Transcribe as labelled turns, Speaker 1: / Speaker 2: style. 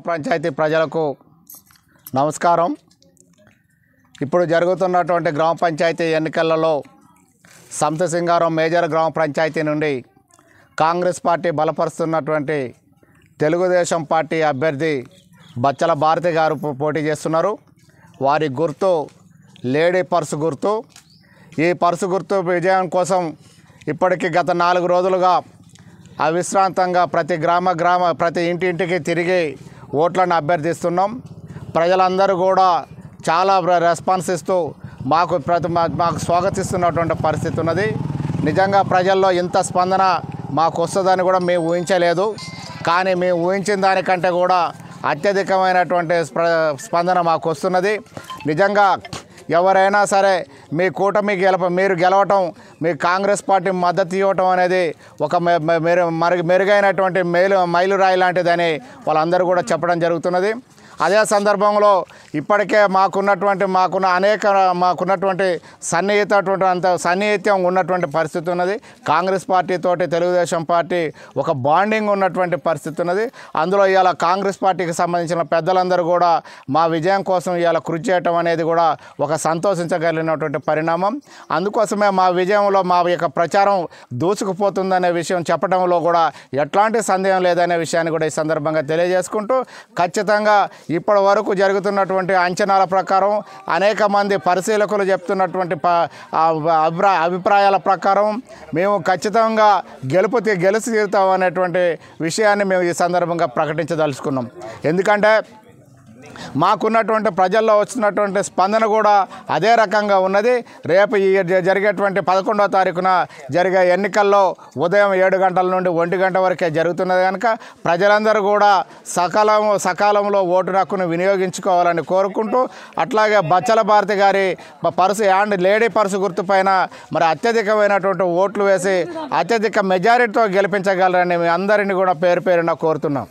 Speaker 1: పంచాయతీ ప్రజలకు నమస్కారం। ఇప్పుడు జరుగుతున్నటువంటి గ్రామ పంచాయతీ ఎన్నికలలో సంతసింగారం మేజర్ గ్రామ పంచాయతీ నుండి కాంగ్రెస్ పార్టీ బలపరుస్తున్నటువంటి తెలుగుదేశం పార్టీ అభ్యర్థి బచ్చల భారతి గారు పోటీ చేస్తున్నారు। వారి గుర్తు లేడీ పర్సు గుర్తు। ఈ పర్సు గుర్తు విజయం కోసం ఇప్పటికి గత 4 రోజులుగా అవిశ్రాంతంగా ప్రతి ఇంటింటికి తిరిగి ఓట్లను అభ్యర్థిస్తున్నాం। ప్రజలందరూ కూడా చాలా రెస్పాన్స్ ఇస్తూ మాకు స్వాగతిస్తున్నటువంటి పరిస్థితి ఉన్నది। నిజంగా ప్రజల్లో ఇంత స్పందన మాకు వస్తుందని కూడా మేము ఊహించలేదు। కానీ మేము ఊహించిన దానికంటే కూడా అత్యధికమైనటువంటి స్పందన మాకు వస్తున్నది। నిజంగా ఎవరైనా సరే మీ కూటమి మీరు గెలవటం, మీ కాంగ్రెస్ పార్టీ మద్దతు ఇవ్వటం అనేది ఒక మెరుగైనటువంటి మైలురాయి లాంటిదని వాళ్ళందరూ కూడా చెప్పడం జరుగుతున్నది। అదే సందర్భంలో ఇప్పటికే మాకున్నటువంటి సన్నిహిత్యం ఉన్నటువంటి పరిస్థితి ఉన్నది। కాంగ్రెస్ పార్టీతోటి తెలుగుదేశం పార్టీ ఒక బాండింగ్ ఉన్నటువంటి పరిస్థితి ఉన్నది। అందులో ఇవాళ కాంగ్రెస్ పార్టీకి సంబంధించిన పెద్దలందరూ కూడా మా విజయం కోసం ఇవాళ కృషి చేయటం అనేది కూడా ఒక సంతోషించగలిగినటువంటి పరిణామం। అందుకోసమే మా విజయంలో మా యొక్క ప్రచారం దూసుకుపోతుందనే విషయం చెప్పడంలో కూడా ఎట్లాంటి సందేహం లేదనే విషయాన్ని కూడా ఈ సందర్భంగా తెలియజేసుకుంటూ, ఖచ్చితంగా ఇప్పటి వరకు జరుగుతున్నటువంటి అంచనాల ప్రకారం అనేక మంది పరిశీలకులు చెప్తున్నటువంటి అభిప్రాయాల ప్రకారం మేము ఖచ్చితంగా గెలిచి తీరుతాం అనేటువంటి విషయాన్ని మేము ఈ సందర్భంగా ప్రకటించదలుచుకున్నాం। ఎందుకంటే మాకున్నటువంటి ప్రజల్లో వచ్చినటువంటి స్పందన కూడా అదే రకంగా ఉన్నది। రేపు ఈ జరిగేటువంటి 11వ తారీఖున జరిగే ఎన్నికల్లో ఉదయం 7 గంటల నుండి 1 గంట వరకే జరుగుతున్నది కనుక ప్రజలందరూ కూడా సకాలంలో ఓటు హక్కును వినియోగించుకోవాలని కోరుకుంటూ, అట్లాగే బచ్చల భారతి గారి లేడీ పర్సు గుర్తుపైన మరి అత్యధికమైనటువంటి ఓట్లు వేసి అత్యధిక మెజారిటీతో గెలిపించగలరని మీ అందరినీ కూడా పేరున కోరుతున్నాం।